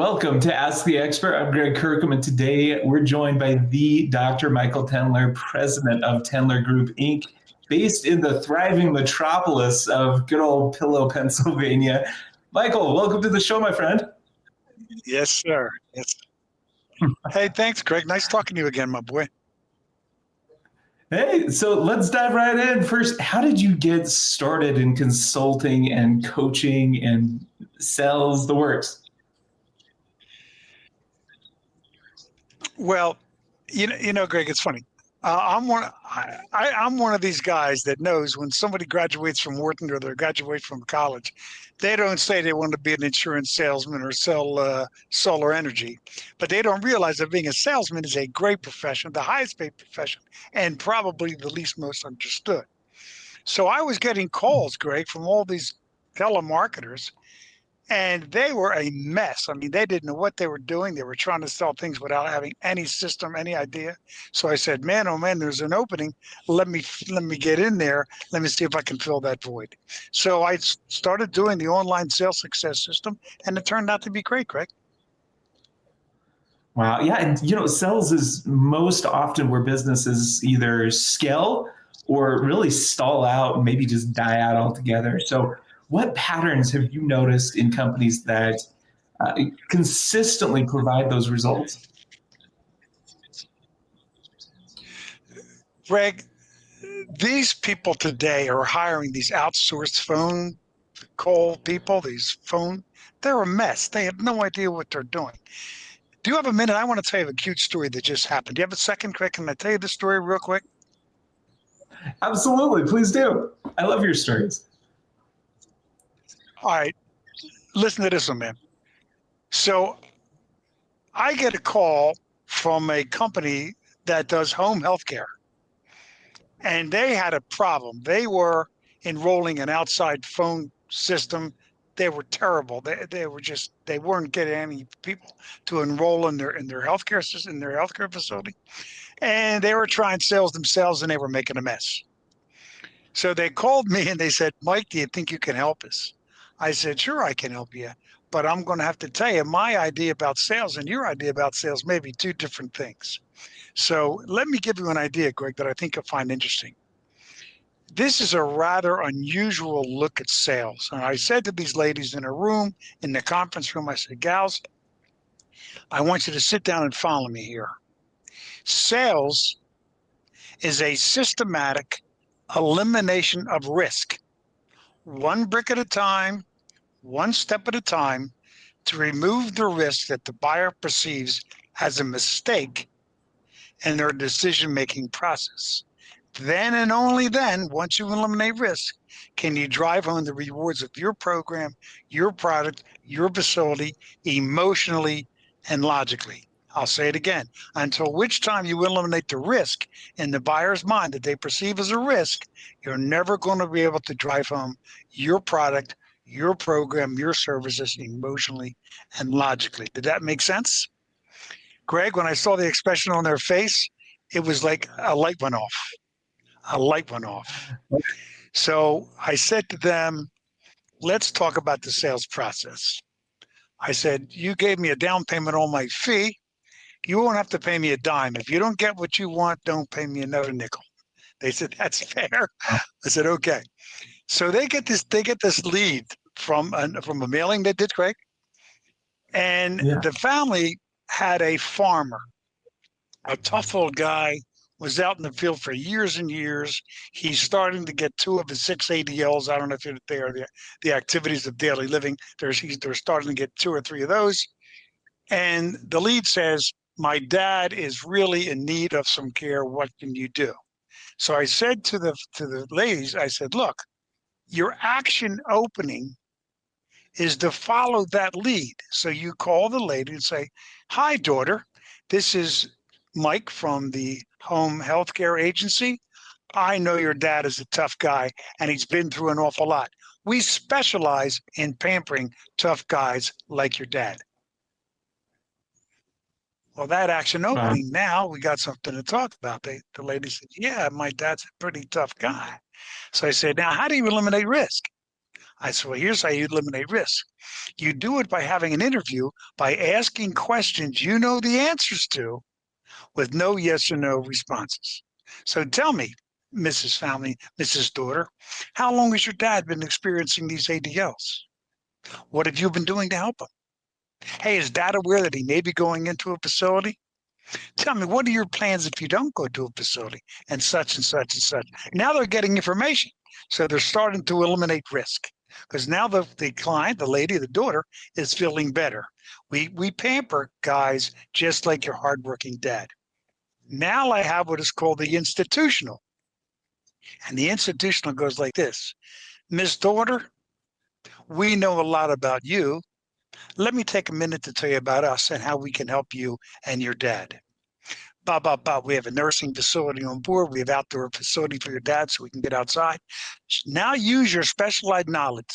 Welcome to Ask the Expert. I'm Greg Kirkham, and today we're joined by the Dr. Michael Tendler, president of Tendler Group, Inc., based in the thriving metropolis of good old Pillow, Pennsylvania. Michael, welcome to the show, my friend. Yes, sir. Yes. Hey, thanks, Greg. Nice talking to you again, my boy. Hey, so let's dive right in. First, how did you get started in consulting and coaching and sales, the works? Well, Greg, it's funny. I'm one of these guys that knows when somebody graduates from Wharton or they graduate from college, they don't say they want to be an insurance salesman or sell solar energy, but they don't realize that being a salesman is a great profession, the highest paid profession, and probably the least most understood. So I was getting calls, Greg, from all these telemarketers. And they were a mess. I mean, they didn't know what they were doing. They were trying to sell things without having any system, any idea. So I said, man, oh man, there's an opening. Let me get in there. Let me see if I can fill that void. So I started doing the online sales success system, and it turned out to be great, Greg. Wow. Yeah. And, sales is most often where businesses either scale or really stall out and maybe just die out altogether. So, what patterns have you noticed in companies that consistently provide those results? Greg, these people today are hiring these outsourced phone call people, they're a mess. They have no idea what they're doing. Do you have a minute? I want to tell you a cute story that just happened. Do you have a second, Greg? Can I tell you the story real quick? Absolutely. Please do. I love your stories. All right, listen to this one, man. So I get a call from a company that does home health care, and they had a problem. They were enrolling an outside phone system. They were terrible. They weren't getting any people to enroll in their healthcare system, in their healthcare facility, and they were trying sales themselves, and they were making a mess. So they called me and they said, Mike, do you think you can help us? I said, sure, I can help you. But I'm going to have to tell you, my idea about sales and your idea about sales may be two different things. So let me give you an idea, Greg, that I think you'll find interesting. This is a rather unusual look at sales. And I said to these ladies in a room, in the conference room, I said, gals, I want you to sit down and follow me here. Sales is a systematic elimination of risk, one brick at a time, one step at a time, to remove the risk that the buyer perceives as a mistake in their decision-making process. Then and only then, once you eliminate risk, can you drive home the rewards of your program, your product, your facility, emotionally and logically. I'll say it again. Until which time you eliminate the risk in the buyer's mind that they perceive as a risk, you're never going to be able to drive home your product, your program, your services emotionally and logically. Did that make sense? Greg, when I saw the expression on their face, it was like a light went off. A light went off. So I said to them, let's talk about the sales process. I said, you gave me a down payment on my fee. You won't have to pay me a dime. If you don't get what you want, don't pay me another nickel. They said, that's fair. I said, okay. So they get this lead from a mailing they did, Craig. And the family had a farmer, a tough old guy, was out in the field for years and years. He's starting to get 2 of his 6 ADLs. I don't know if they are the activities of daily living. They're starting to get 2 or 3 of those. And the lead says, my dad is really in need of some care. What can you do? So I said to the ladies, I said, look, your action opening is to follow that lead. So you call the lady and say, hi, daughter, this is Mike from the home healthcare agency. I know your dad is a tough guy and he's been through an awful lot. We specialize in pampering tough guys like your dad. Well, that action opening, now we got something to talk about. The lady said, yeah, my dad's a pretty tough guy. So I said, now, how do you eliminate risk? I said, well, here's how you eliminate risk. You do it by having an interview, by asking questions you know the answers to with no yes or no responses. So tell me, Mrs. Family, Mrs. Daughter, how long has your dad been experiencing these ADLs? What have you been doing to help him? Hey, is dad aware that he may be going into a facility? Tell me, what are your plans if you don't go to a facility and such and such and such? Now they're getting information. So they're starting to eliminate risk because now the client, the lady, the daughter is feeling better. We pamper guys just like your hardworking dad. Now I have what is called the institutional. And the institutional goes like this. Miss Daughter, we know a lot about you. Let me take a minute to tell you about us and how we can help you and your dad. We have a nursing facility on board. We have outdoor facility for your dad so we can get outside. Now use your specialized knowledge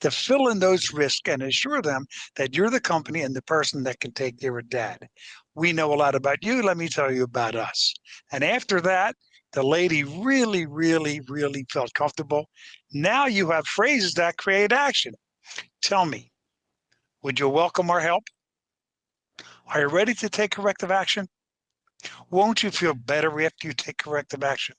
to fill in those risks and assure them that you're the company and the person that can take care of dad. We know a lot about you. Let me tell you about us. And after that, the lady really, really, really felt comfortable. Now you have phrases that create action. Tell me, would you welcome our help? Are you ready to take corrective action? Won't you feel better after you take corrective action?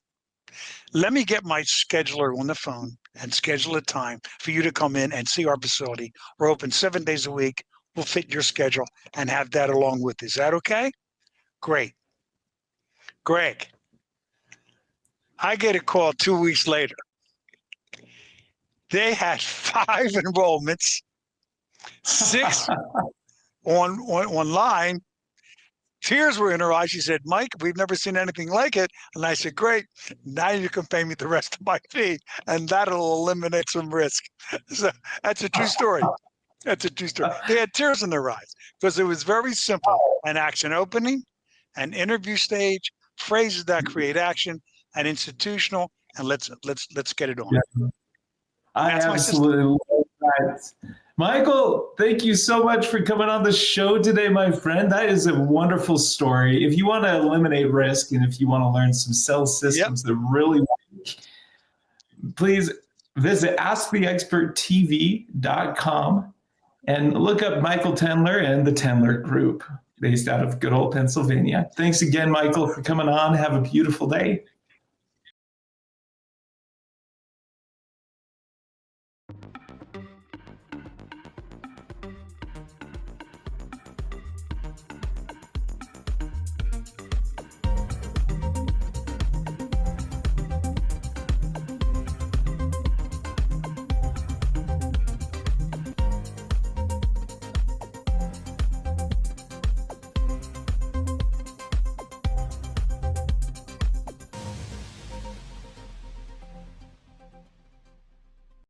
Let me get my scheduler on the phone and schedule a time for you to come in and see our facility. We're open 7 days a week. We'll fit your schedule and have that along with. Is that okay? Great. Greg, I get a call 2 weeks later. They had 5 enrollments, 6 online. Tears were in her eyes. She said, Mike, we've never seen anything like it. And I said, great. Now you can pay me the rest of my fee, and that'll eliminate some risk. So that's a true story. That's a true story. They had tears in their eyes because it was very simple. An action opening, an interview stage, phrases that create action, an institutional, and let's get it on. Yeah. I That's absolutely love that. Michael, thank you so much for coming on the show today, my friend. That is a wonderful story. If you want to eliminate risk and if you want to learn some sales systems that really work, please visit asktheexperttv.com and look up Michael Tendler and the Tendler Group based out of good old Pennsylvania. Thanks again, Michael, for coming on. Have a beautiful day.